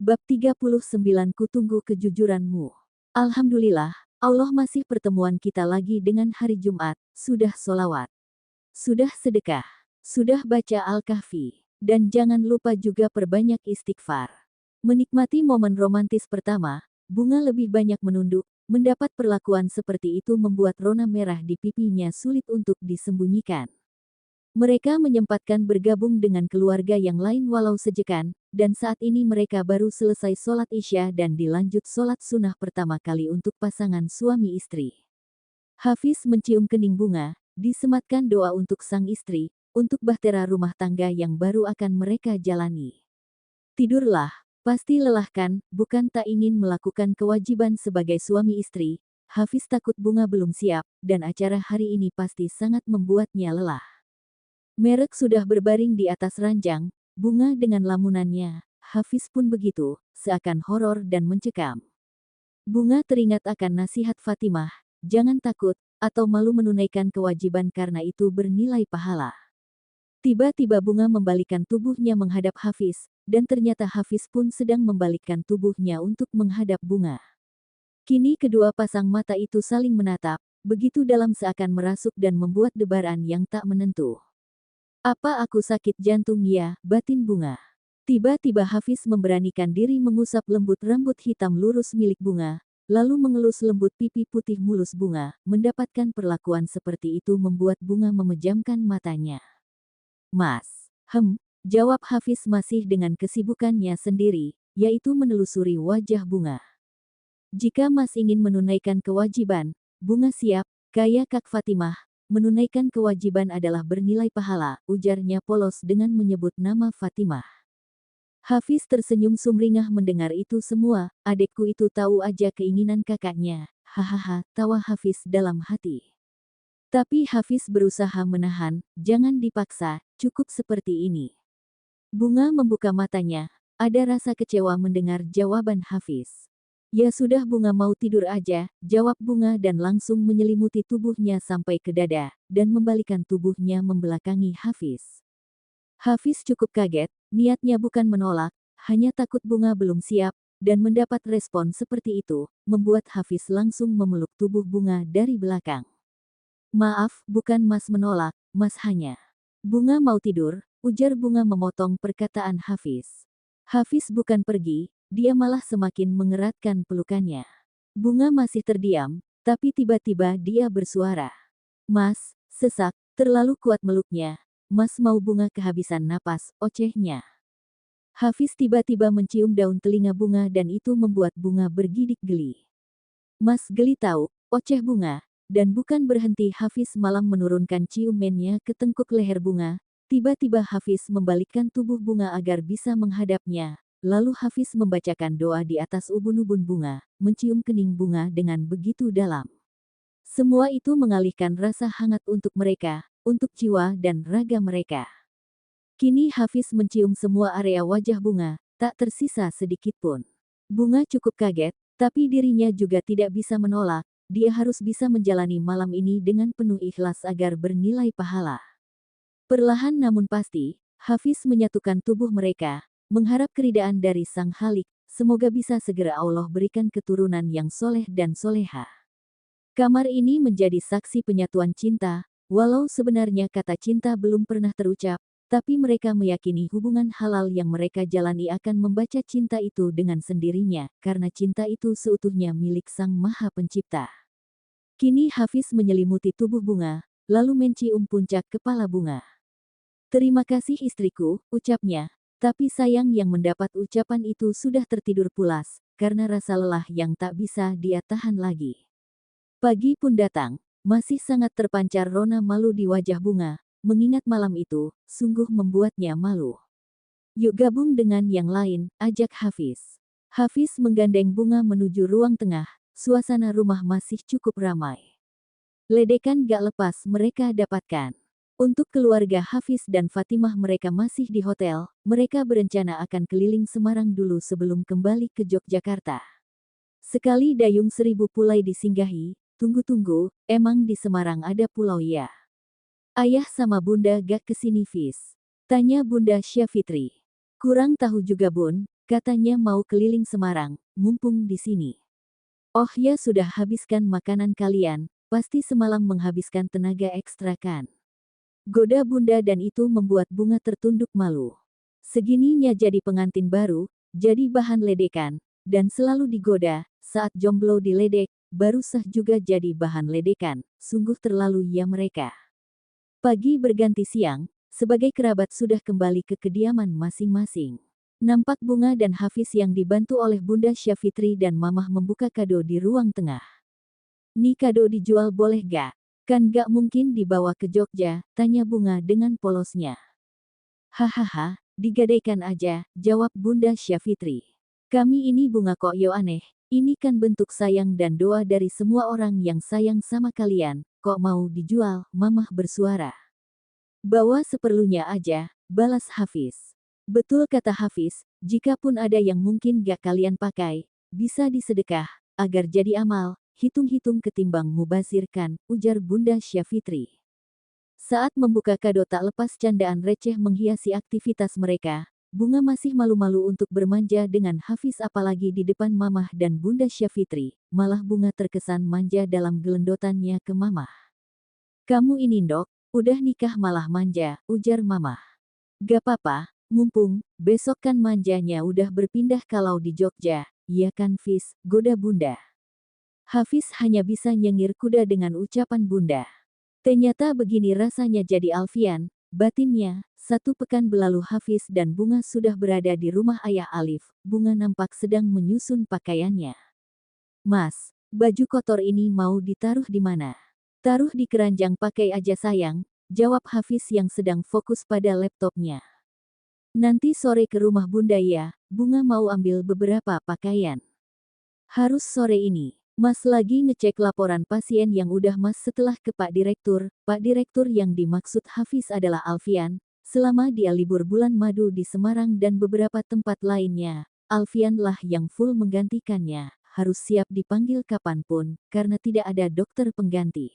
Bab 39 Kutunggu kejujuranmu. Alhamdulillah, Allah masih pertemuan kita lagi dengan hari Jumat, sudah solawat, sudah sedekah, sudah baca Al-Kahfi, dan jangan lupa juga perbanyak istighfar. Menikmati momen romantis pertama, Bunga lebih banyak menunduk, mendapat perlakuan seperti itu membuat rona merah di pipinya sulit untuk disembunyikan. Mereka menyempatkan bergabung dengan keluarga yang lain walau sejekan, dan saat ini mereka baru selesai sholat Isya dan dilanjut sholat sunnah pertama kali untuk pasangan suami istri. Hafiz mencium kening Bunga, disematkan doa untuk sang istri, untuk bahtera rumah tangga yang baru akan mereka jalani. Tidurlah, pasti lelah kan, bukan tak ingin melakukan kewajiban sebagai suami istri. Hafiz takut Bunga belum siap, dan acara hari ini pasti sangat membuatnya lelah. Merek sudah berbaring di atas ranjang, Bunga dengan lamunannya, Hafiz pun begitu, seakan horor dan mencekam. Bunga teringat akan nasihat Fatimah, jangan takut, atau malu menunaikan kewajiban karena itu bernilai pahala. Tiba-tiba Bunga membalikkan tubuhnya menghadap Hafiz, dan ternyata Hafiz pun sedang membalikkan tubuhnya untuk menghadap Bunga. Kini kedua pasang mata itu saling menatap, begitu dalam seakan merasuk dan membuat debaran yang tak menentu. Apa aku sakit jantung ya, batin Bunga. Tiba-tiba Hafiz memberanikan diri mengusap lembut rambut hitam lurus milik Bunga, lalu mengelus lembut pipi putih mulus Bunga. Mendapatkan perlakuan seperti itu membuat Bunga memejamkan matanya. Mas, jawab Hafiz masih dengan kesibukannya sendiri, yaitu menelusuri wajah Bunga. Jika Mas ingin menunaikan kewajiban, Bunga siap, kayak Kak Fatimah. Menunaikan kewajiban adalah bernilai pahala, ujarnya polos dengan menyebut nama Fatimah. Hafiz tersenyum sumringah mendengar itu semua, adekku itu tahu aja keinginan kakaknya, hahaha, tawa Hafiz dalam hati. Tapi Hafiz berusaha menahan, jangan dipaksa, cukup seperti ini. Bunga membuka matanya, ada rasa kecewa mendengar jawaban Hafiz. Ya sudah Bunga mau tidur aja, jawab Bunga dan langsung menyelimuti tubuhnya sampai ke dada, dan membalikkan tubuhnya membelakangi Hafiz. Hafiz cukup kaget, niatnya bukan menolak, hanya takut Bunga belum siap, dan mendapat respon seperti itu, membuat Hafiz langsung memeluk tubuh Bunga dari belakang. Maaf, bukan Mas menolak, Mas hanya. Bunga mau tidur, ujar Bunga memotong perkataan Hafiz. Hafiz bukan pergi, dia malah semakin mengeratkan pelukannya. Bunga masih terdiam, tapi tiba-tiba dia bersuara. Mas, sesak, terlalu kuat meluknya. Mas mau Bunga kehabisan napas, ocehnya. Hafiz tiba-tiba mencium daun telinga Bunga dan itu membuat Bunga bergidik geli. Mas geli tahu, oceh Bunga, dan bukan berhenti Hafiz malam menurunkan ciumannya ke tengkuk leher Bunga. Tiba-tiba Hafiz membalikkan tubuh Bunga agar bisa menghadapnya. Lalu Hafiz membacakan doa di atas ubun-ubun Bunga, mencium kening Bunga dengan begitu dalam. Semua itu mengalihkan rasa hangat untuk mereka, untuk jiwa dan raga mereka. Kini Hafiz mencium semua area wajah Bunga, tak tersisa sedikit pun. Bunga cukup kaget, tapi dirinya juga tidak bisa menolak, dia harus bisa menjalani malam ini dengan penuh ikhlas agar bernilai pahala. Perlahan namun pasti, Hafiz menyatukan tubuh mereka, mengharap keridaan dari Sang Khalik, semoga bisa segera Allah berikan keturunan yang soleh dan soleha. Kamar ini menjadi saksi penyatuan cinta, walau sebenarnya kata cinta belum pernah terucap, tapi mereka meyakini hubungan halal yang mereka jalani akan membaca cinta itu dengan sendirinya, karena cinta itu seutuhnya milik Sang Maha Pencipta. Kini Hafiz menyelimuti tubuh Bunga, lalu mencium puncak kepala Bunga. Terima kasih istriku, ucapnya. Tapi sayang yang mendapat ucapan itu sudah tertidur pulas, karena rasa lelah yang tak bisa dia tahan lagi. Pagi pun datang, masih sangat terpancar rona malu di wajah Bunga, mengingat malam itu, sungguh membuatnya malu. Yuk gabung dengan yang lain, ajak Hafiz. Hafiz menggandeng Bunga menuju ruang tengah, suasana rumah masih cukup ramai. Ledekan gak lepas mereka dapatkan. Untuk keluarga Hafiz dan Fatimah mereka masih di hotel, mereka berencana akan keliling Semarang dulu sebelum kembali ke Yogyakarta. Sekali dayung 1000 pulai disinggahi, tunggu-tunggu, emang di Semarang ada pulau ya? Ayah sama bunda gak kesini Fis? Tanya bunda Syafitri. Kurang tahu juga bun, katanya mau keliling Semarang, mumpung di sini. Oh ya sudah habiskan makanan kalian, pasti semalam menghabiskan tenaga ekstra kan. Goda bunda dan itu membuat Bunga tertunduk malu. Segininya jadi pengantin baru, jadi bahan ledekan, dan selalu digoda, saat jomblo diledek, baru sah juga jadi bahan ledekan, sungguh terlalu ya mereka. Pagi berganti siang, sebagai kerabat sudah kembali ke kediaman masing-masing. Nampak Bunga dan Hafiz yang dibantu oleh Bunda Syafitri dan Mamah membuka kado di ruang tengah. Nih kado dijual boleh gak? Kan gak mungkin dibawa ke Jogja, tanya Bunga dengan polosnya. Hahaha, digadaikan aja, jawab Bunda Syafitri. Kami ini bunga kok yo aneh, ini kan bentuk sayang dan doa dari semua orang yang sayang sama kalian, kok mau dijual, Mamah bersuara. Bawa seperlunya aja, balas Hafiz. Betul kata Hafiz, jikapun ada yang mungkin gak kalian pakai, bisa disedekah, agar jadi amal, hitung-hitung ketimbang mubazirkan, ujar Bunda Syafitri. Saat membuka kado tak lepas candaan receh menghiasi aktivitas mereka, Bunga masih malu-malu untuk bermanja dengan Hafiz apalagi di depan Mamah dan Bunda Syafitri, malah Bunga terkesan manja dalam gelendotannya ke Mamah. Kamu ini ndok, udah nikah malah manja, ujar Mamah. Gak apa-apa, mumpung, besok kan manjanya udah berpindah kalau di Jogja, iya kan Fis, goda Bunda. Hafiz hanya bisa nyengir kuda dengan ucapan Bunda. Ternyata begini rasanya jadi Alfian, batinnya. 1 pekan berlalu Hafiz dan Bunga sudah berada di rumah ayah Alif. Bunga nampak sedang menyusun pakaiannya. Mas, baju kotor ini mau ditaruh di mana? Taruh di keranjang pakai aja sayang, jawab Hafiz yang sedang fokus pada laptopnya. Nanti sore ke rumah Bunda ya, Bunga mau ambil beberapa pakaian. Harus sore ini. Mas lagi ngecek laporan pasien yang udah Mas setelah ke Pak Direktur. Pak Direktur yang dimaksud Hafiz adalah Alfian. Selama dia libur bulan madu di Semarang dan beberapa tempat lainnya, Alfian lah yang full menggantikannya, harus siap dipanggil kapanpun, karena tidak ada dokter pengganti.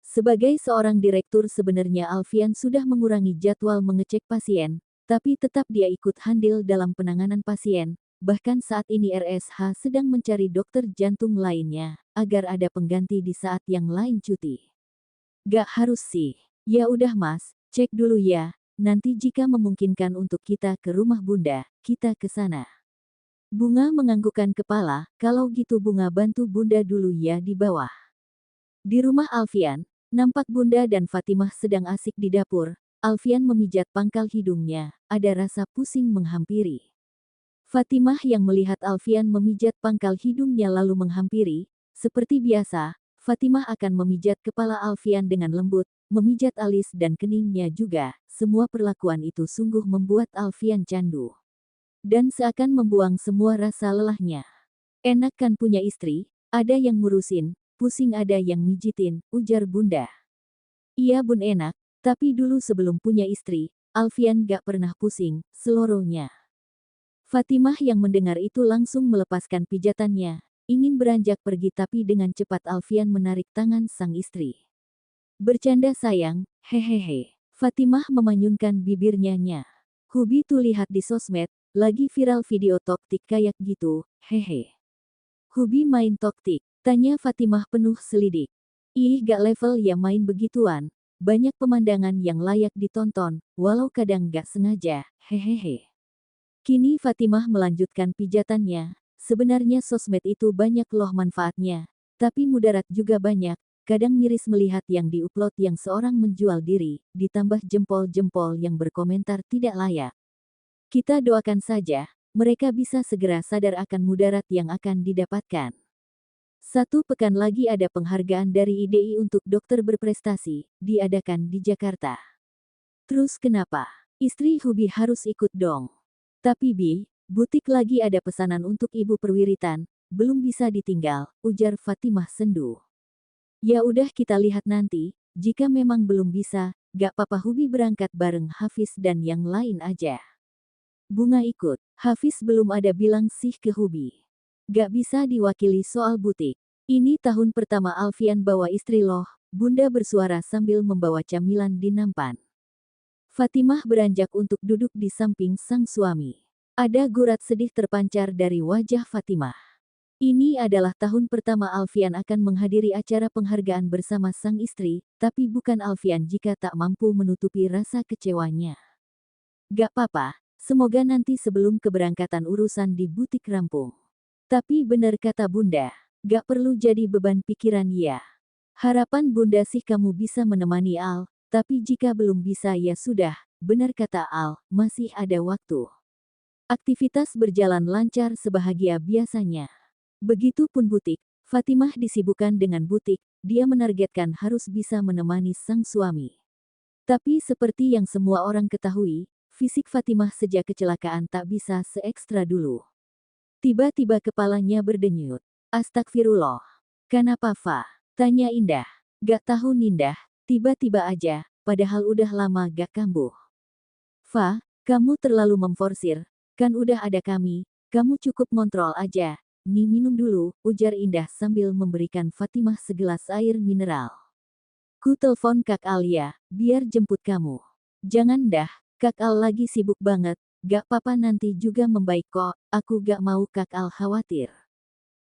Sebagai seorang direktur sebenarnya Alfian sudah mengurangi jadwal mengecek pasien, tapi tetap dia ikut andil dalam penanganan pasien. Bahkan saat ini RSH sedang mencari dokter jantung lainnya, agar ada pengganti di saat yang lain cuti. Gak harus sih. Ya udah Mas, cek dulu ya, nanti jika memungkinkan untuk kita ke rumah Bunda, kita ke sana. Bunga menganggukkan kepala, kalau gitu Bunga bantu Bunda dulu ya di bawah. Di rumah Alfian, nampak Bunda dan Fatimah sedang asik di dapur. Alfian memijat pangkal hidungnya, ada rasa pusing menghampiri. Fatimah yang melihat Alfian memijat pangkal hidungnya lalu menghampiri, seperti biasa, Fatimah akan memijat kepala Alfian dengan lembut, memijat alis dan keningnya juga. Semua perlakuan itu sungguh membuat Alfian candu. Dan seakan membuang semua rasa lelahnya. Enak kan punya istri, ada yang ngurusin, pusing ada yang mijitin, ujar Bunda. Iya bun enak, tapi dulu sebelum punya istri, Alfian gak pernah pusing, selorohnya. Fatimah yang mendengar itu langsung melepaskan pijatannya, ingin beranjak pergi tapi dengan cepat Alfian menarik tangan sang istri. Bercanda sayang, hehehe. Fatimah memanyunkan bibirnya. Hubi tuh lihat di sosmed, lagi viral video toktik kayak gitu, hehe. Hubi main toktik, tanya Fatimah penuh selidik. Ih gak level ya main begituan, banyak pemandangan yang layak ditonton, walau kadang gak sengaja, hehehe. Kini Fatimah melanjutkan pijatannya, sebenarnya sosmed itu banyak loh manfaatnya, tapi mudarat juga banyak. Kadang miris melihat yang diupload yang seorang menjual diri, ditambah jempol-jempol yang berkomentar tidak layak. Kita doakan saja, mereka bisa segera sadar akan mudarat yang akan didapatkan. 1 pekan lagi ada penghargaan dari IDI untuk dokter berprestasi, diadakan di Jakarta. Terus kenapa? Istri Hubi harus ikut dong. Tapi Bi, butik lagi ada pesanan untuk ibu perwiritan, belum bisa ditinggal, ujar Fatimah sendu. Ya udah kita lihat nanti, jika memang belum bisa, gak apa-apa Hubi berangkat bareng Hafiz dan yang lain aja. Bunga ikut, Hafiz belum ada bilang sih ke Hubi. Gak bisa diwakili soal butik. Ini tahun pertama Alfian bawa istri loh, Bunda bersuara sambil membawa camilan di nampan. Fatimah beranjak untuk duduk di samping sang suami. Ada gurat sedih terpancar dari wajah Fatimah. Ini adalah tahun pertama Alfian akan menghadiri acara penghargaan bersama sang istri, tapi bukan Alfian jika tak mampu menutupi rasa kecewanya. Gak apa-apa, semoga nanti sebelum keberangkatan urusan di butik rampung. Tapi benar kata Bunda, gak perlu jadi beban pikiran ya. Harapan Bunda sih kamu bisa menemani Al, tapi jika belum bisa ya sudah, benar kata Al, masih ada waktu. Aktivitas berjalan lancar sebahagia biasanya. Begitupun butik, Fatimah disibukkan dengan butik, dia menargetkan harus bisa menemani sang suami. Tapi seperti yang semua orang ketahui, fisik Fatimah sejak kecelakaan tak bisa seekstra dulu. Tiba-tiba kepalanya berdenyut. Astagfirullah. Kenapa Fa? Tanya Indah. Gak tahu Nindah, tiba-tiba aja, padahal udah lama gak kambuh. Fa, kamu terlalu memforsir, kan udah ada kami, kamu cukup ngontrol aja. Nih minum dulu, ujar Indah sambil memberikan Fatimah segelas air mineral. Ku telepon Kak Al ya, biar jemput kamu. Jangan dah, Kak Al lagi sibuk banget, gak apa-apa nanti juga membaik kok, aku gak mau Kak Al khawatir.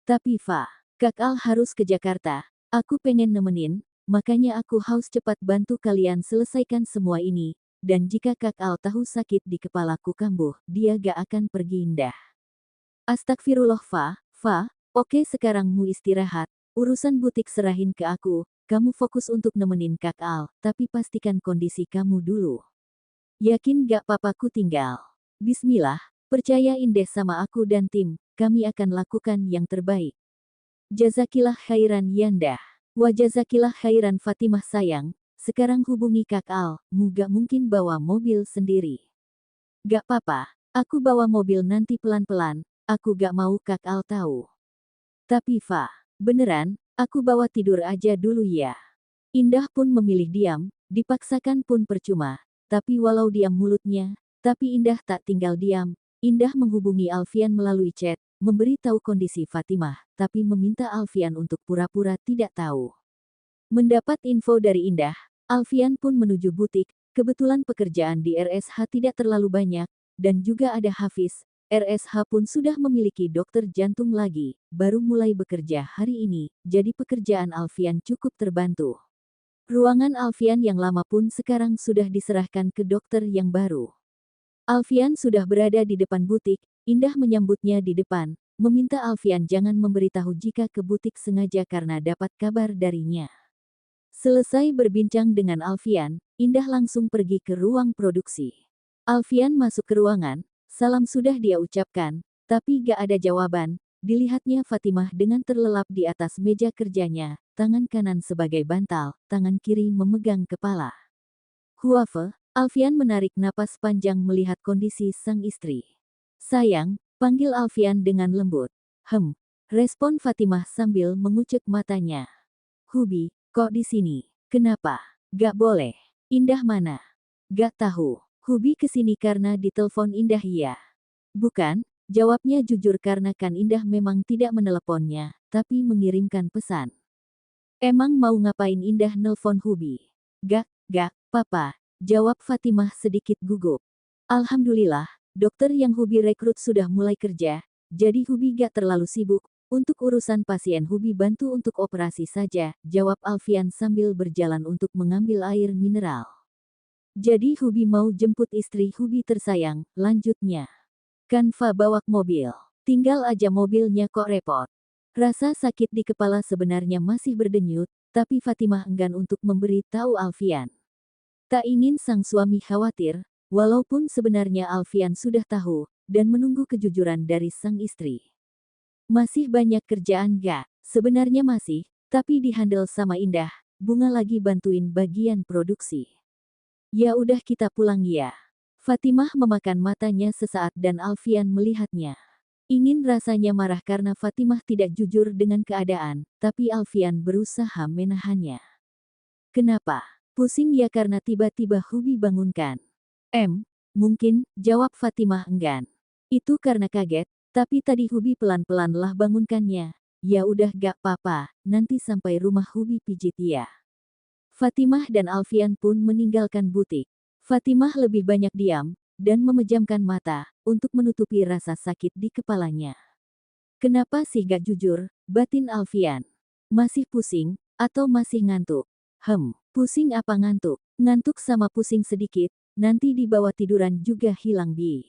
Tapi Fa, Kak Al harus ke Jakarta, aku pengen nemenin, makanya aku haus cepat bantu kalian selesaikan semua ini, dan jika Kak Al tahu sakit di kepalaku kambuh, dia gak akan pergi Indah. Astagfirullah Fa, oke sekarang mu istirahat, urusan butik serahin ke aku, kamu fokus untuk nemenin Kak Al, tapi pastikan kondisi kamu dulu. Yakin gak papaku tinggal? Bismillah, percaya Indah sama aku dan tim, kami akan lakukan yang terbaik. Jazakillah khairan Yanda. Wajazakillah khairan Fatimah sayang, sekarang hubungi Kak Al, mu gak mungkin bawa mobil sendiri. Gak apa-apa, aku bawa mobil nanti pelan-pelan, aku gak mau Kak Al tahu. Tapi Fa, beneran, aku bawa tidur aja dulu ya. Indah pun memilih diam, dipaksakan pun percuma, tapi walau diam mulutnya, tapi Indah tak tinggal diam. Indah menghubungi Alfian melalui chat, memberi tahu kondisi Fatimah, tapi meminta Alfian untuk pura-pura tidak tahu. Mendapat info dari Indah, Alfian pun menuju butik, kebetulan pekerjaan di RSH tidak terlalu banyak, dan juga ada Hafiz. RSH pun sudah memiliki dokter jantung lagi, baru mulai bekerja hari ini, jadi pekerjaan Alfian cukup terbantu. Ruangan Alfian yang lama pun sekarang sudah diserahkan ke dokter yang baru. Alfian sudah berada di depan butik, Indah menyambutnya di depan, meminta Alfian jangan memberitahu jika ke butik sengaja karena dapat kabar darinya. Selesai berbincang dengan Alfian, Indah langsung pergi ke ruang produksi. Alfian masuk ke ruangan, salam sudah dia ucapkan, tapi gak ada jawaban. Dilihatnya Fatimah dengan terlelap di atas meja kerjanya, tangan kanan sebagai bantal, tangan kiri memegang kepala. Huafe, Alfian menarik napas panjang melihat kondisi sang istri. Sayang, panggil Alfian dengan lembut. Respon Fatimah sambil mengucek matanya. Hubi, kok di sini? Kenapa? Gak boleh. Indah mana? Gak tahu. Hubi kesini karena ditelepon Indah ya. Bukan, jawabnya jujur karena kan Indah memang tidak meneleponnya, tapi mengirimkan pesan. Emang mau ngapain Indah nelpon Hubi? Gak, papa, jawab Fatimah sedikit gugup. Alhamdulillah, dokter yang Hubi rekrut sudah mulai kerja, jadi Hubi gak terlalu sibuk. Untuk urusan pasien Hubi bantu untuk operasi saja, jawab Alfian sambil berjalan untuk mengambil air mineral. Jadi Hubi mau jemput istri Hubi tersayang, lanjutnya. Kan Fa bawa mobil. Tinggal aja mobilnya kok repot. Rasa sakit di kepala sebenarnya masih berdenyut, tapi Fatimah enggan untuk memberi tahu Alfian. Tak ingin sang suami khawatir, walaupun sebenarnya Alfian sudah tahu, dan menunggu kejujuran dari sang istri. Masih banyak kerjaan gak? Sebenarnya masih, tapi dihandle sama Indah, Bunga lagi bantuin bagian produksi. Ya udah kita pulang ya. Fatimah memakan matanya sesaat dan Alfian melihatnya. Ingin rasanya marah karena Fatimah tidak jujur dengan keadaan, tapi Alfian berusaha menahannya. Kenapa? Pusing ya karena tiba-tiba Hubi bangunkan. Mungkin, jawab Fatimah enggan. Itu karena kaget, tapi tadi Hubi pelan-pelan lah bangunkannya. Ya udah gak apa-apa, nanti sampai rumah Hubi pijit ya. Fatimah dan Alfian pun meninggalkan butik. Fatimah lebih banyak diam, dan memejamkan mata untuk menutupi rasa sakit di kepalanya. Kenapa sih gak jujur, batin Alfian? Masih pusing, atau masih ngantuk? Pusing apa ngantuk? Ngantuk sama pusing sedikit, nanti di bawah tiduran juga hilang bi.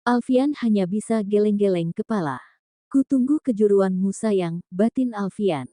Alfian hanya bisa geleng-geleng kepala. Kutunggu kejuruanmu sayang, batin Alfian.